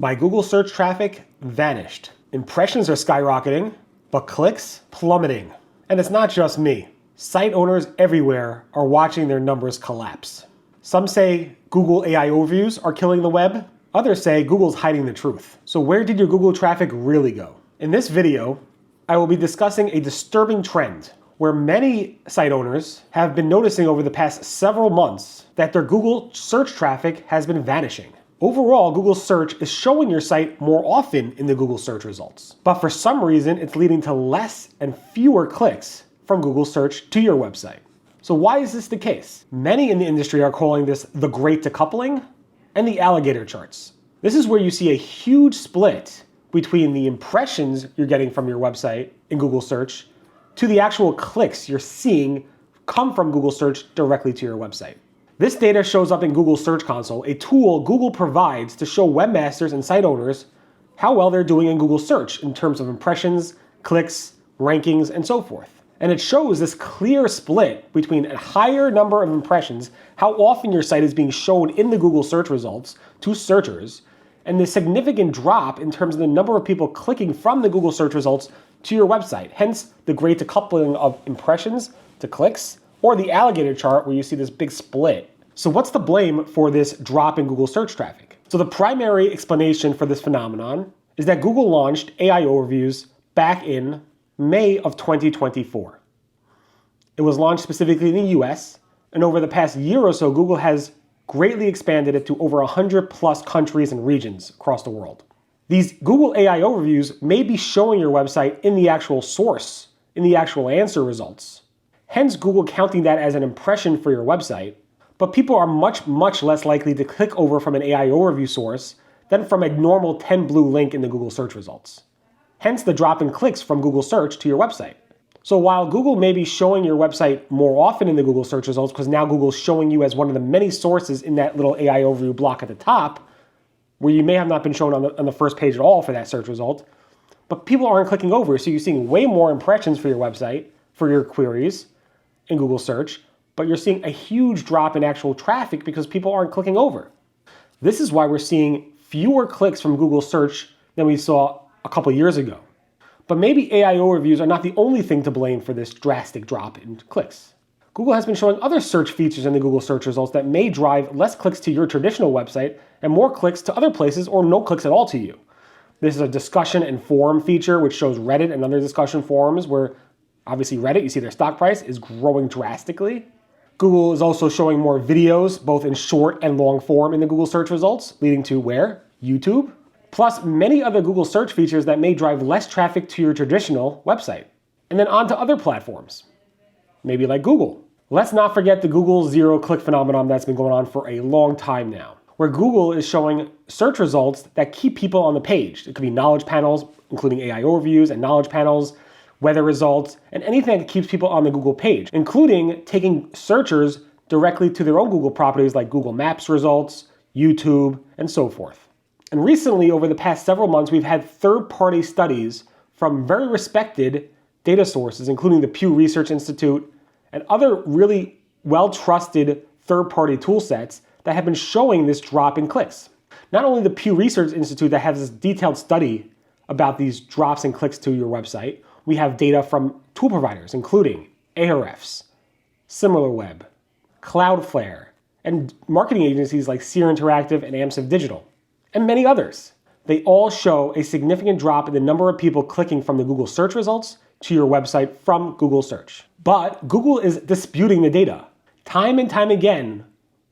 My Google search traffic vanished. Impressions are skyrocketing, but clicks plummeting. And it's not just me. Site owners everywhere are watching their numbers collapse. Some say Google AI overviews are killing the web. Others say Google's hiding the truth. So where did your Google traffic really go? In this video, I will be discussing a disturbing trend where many site owners have been noticing over the past several months that their Google search traffic has been vanishing. Overall, Google search is showing your site more often in the Google search results. But for some reason, it's leading to less and fewer clicks from Google search to your website. So why is this the case? Many in the industry are calling this the great decoupling and the alligator charts. This is where you see a huge split between the impressions you're getting from your website in Google search to the actual clicks you're seeing come from Google search directly to your website. This data shows up in Google Search Console, a tool Google provides to show webmasters and site owners how well they're doing in Google search in terms of impressions, clicks, rankings, and so forth. And it shows this clear split between a higher number of impressions, how often your site is being shown in the Google search results to searchers, and the significant drop in terms of the number of people clicking from the Google search results to your website. Hence, the great decoupling of impressions to clicks, or the alligator chart where you see this big split. So what's the blame for this drop in Google search traffic? So the primary explanation for this phenomenon is that Google launched AI overviews back in May of 2024. It was launched specifically in the US, and over the past year or so, Google has greatly expanded it to over 100 plus countries and regions across the world. These Google AI overviews may be showing your website in the actual source, in the actual answer results. Hence Google counting that as an impression for your website, but people are much less likely to click over from an AI overview source than from a normal 10 blue link in the Google search results. Hence the drop in clicks from Google search to your website. So while Google may be showing your website more often in the Google search results, because now Google's showing you as one of the many sources in that little AI overview block at the top, where you may have not been shown on the first page at all for that search result, but people aren't clicking over, so you're seeing way more impressions for your website, for your queries in Google search, but you're seeing a huge drop in actual traffic because people aren't clicking over. This is why we're seeing fewer clicks from Google search than we saw a couple years ago. But maybe AI overviews are not the only thing to blame for this drastic drop in clicks. Google has been showing other search features in the Google search results that may drive less clicks to your traditional website and more clicks to other places or no clicks at all to you. This is a discussion and forum feature which shows Reddit and other discussion forums where obviously Reddit, you see their stock price is growing drastically. Google is also showing more videos, both in short and long form in the Google search results, leading to where? YouTube. Plus many other Google search features that may drive less traffic to your traditional website. And then on to other platforms, maybe like Google. Let's not forget the Google zero-click phenomenon that's been going on for a long time now, where Google is showing search results that keep people on the page. It could be knowledge panels, including AI overviews and knowledge panels, weather results, and anything that keeps people on the Google page, including taking searchers directly to their own Google properties like Google Maps results, YouTube, and so forth. And recently, over the past several months, we've had third-party studies from very respected data sources, including the Pew Research Institute and other really well-trusted third-party tool sets that have been showing this drop in clicks. Not only the Pew Research Institute that has this detailed study about these drops in clicks to your website, we have data from tool providers, including Ahrefs, SimilarWeb, Cloudflare, and marketing agencies like Seer Interactive and Amsiv Digital, and many others. They all show a significant drop in the number of people clicking from the Google search results to your website from Google search. But Google is disputing the data. Time and time again,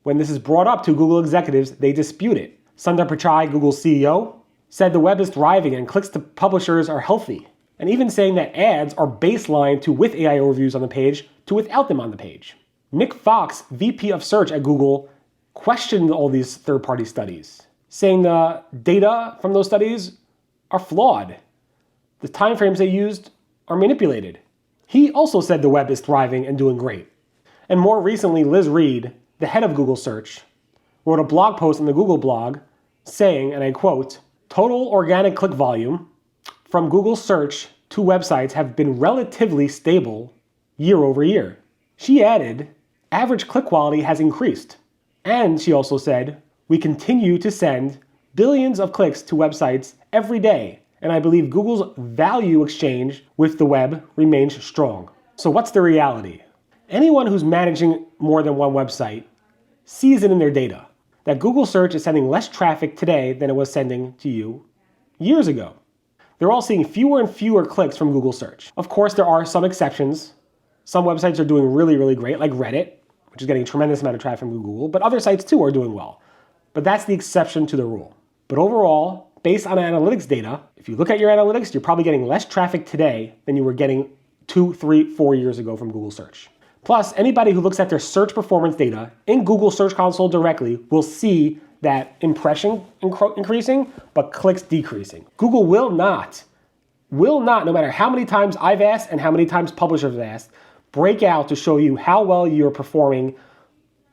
when this is brought up to Google executives, they dispute it. Sundar Pichai, Google's CEO, said the web is thriving and clicks to publishers are healthy, and even saying that ads are baseline to with AI overviews on the page to without them on the page. Nick Fox, VP of Search at Google, questioned all these third-party studies, saying the data from those studies are flawed. The timeframes they used are manipulated. He also said the web is thriving and doing great. And more recently, Liz Reed, the head of Google Search, wrote a blog post on the Google blog saying, and I quote, "Total organic click volume from Google Search to websites have been relatively stable year over year." She added, "Average click quality has increased." And she also said, "We continue to send billions of clicks to websites every day, and I believe Google's value exchange with the web remains strong. So what's the reality? Anyone who's managing more than one website sees it in their data that Google search is sending less traffic today than it was sending to you years ago. They're all seeing fewer and fewer clicks from Google search. Of course, there are some exceptions. Some websites are doing really, really great, like Reddit, which is getting a tremendous amount of traffic from Google, but other sites too are doing well. But that's the exception to the rule. But overall, based on analytics data, if you look at your analytics, you're probably getting less traffic today than you were getting 2, 3, 4 years ago from Google search. Plus, anybody who looks at their search performance data in Google Search Console directly will see that impression increasing, but clicks decreasing. Google will not, no matter how many times I've asked and how many times publishers have asked, break out to show you how well you're performing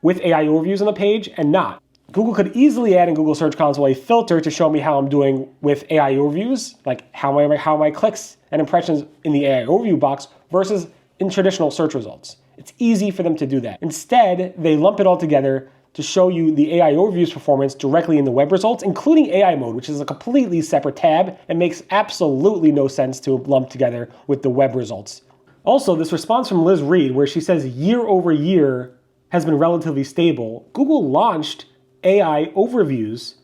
with AI overviews on the page and not. Google could easily add in Google Search Console a filter to show me how I'm doing with AI overviews, like how my clicks and impressions in the AI overview box versus in traditional search results. It's easy for them to do that. Instead, they lump it all together to show you the AI overviews performance directly in the web results, including AI mode, which is a completely separate tab and makes absolutely no sense to lump together with the web results. Also, this response from Liz Reed, where she says year over year has been relatively stable. Google launched AI overviews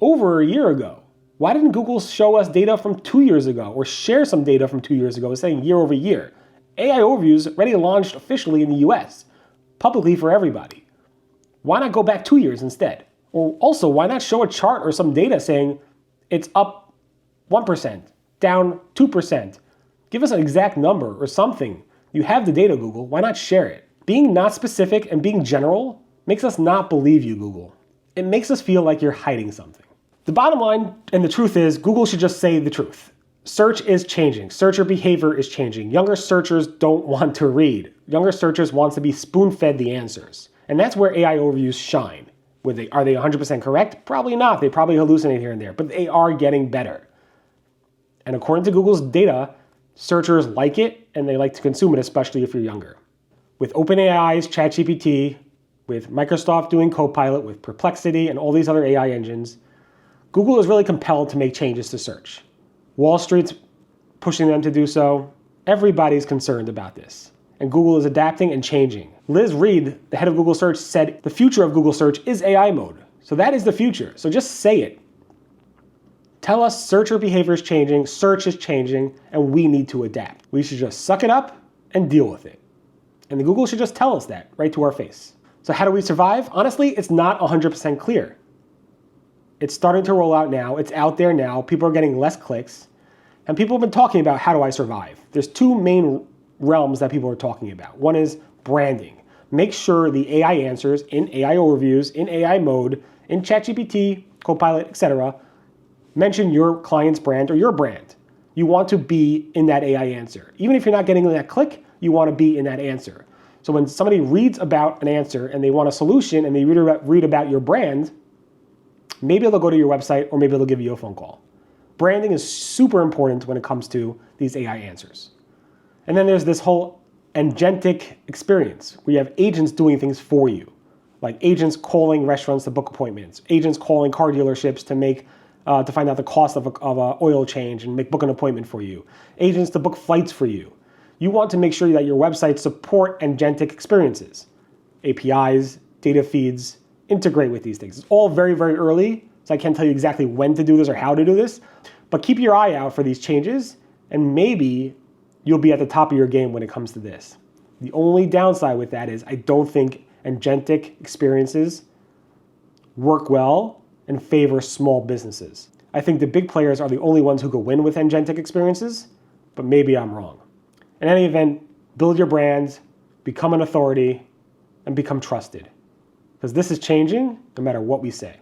over a year ago. Why didn't Google show us data from 2 years ago or share some data from 2 years ago saying year over year? AI overviews already launched officially in the US, publicly for everybody. Why not go back 2 years instead? Or also, why not show a chart or some data saying it's up 1%, down 2%? Give us an exact number or something. You have the data, Google. Why not share it? Being not specific and being general makes us not believe you, Google. It makes us feel like you're hiding something. The bottom line and the truth is Google should just say the truth. Search is changing. Searcher behavior is changing. Younger searchers don't want to read. Younger searchers want to be spoon-fed the answers. And that's where AI overviews shine. Are they 100% correct? Probably not. They probably hallucinate here and there, but they are getting better. And according to Google's data, searchers like it and they like to consume it, especially if you're younger. With OpenAI's ChatGPT, with Microsoft doing Copilot, with Perplexity and all these other AI engines, Google is really compelled to make changes to search. Wall Street's pushing them to do so. Everybody's concerned about this. And Google is adapting and changing. Liz Reed, the head of Google Search, said the future of Google Search is AI mode. So that is the future. So just say it. Tell us searcher behavior is changing, search is changing, and we need to adapt. We should just suck it up and deal with it. And Google should just tell us that right to our face. So how do we survive? Honestly, it's not 100% clear. It's starting to roll out now. It's out there now. People are getting less clicks. And people have been talking about how do I survive? There's two main realms that people are talking about. One is branding. Make sure the AI answers in AI overviews, in AI mode, in ChatGPT, Copilot, etc., mention your client's brand or your brand. You want to be in that AI answer. Even if you're not getting that click, you want to be in that answer. So when somebody reads about an answer and they want a solution and they read about your brand, maybe they'll go to your website or maybe they'll give you a phone call. Branding is super important when it comes to these AI answers. And then there's this whole agentic experience where you have agents doing things for you, like agents calling restaurants to book appointments, agents calling car dealerships to find out the cost of a oil change and book an appointment for you, agents to book flights for you. You want to make sure that your websites support agentic experiences. APIs, data feeds, integrate with these things. It's all very, very early, so I can't tell you exactly when to do this or how to do this, but keep your eye out for these changes, and maybe you'll be at the top of your game when it comes to this. The only downside with that is I don't think agentic experiences work well and favor small businesses. I think the big players are the only ones who could win with agentic experiences, but maybe I'm wrong. In any event, build your brand, become an authority, and become trusted. Because this is changing no matter what we say.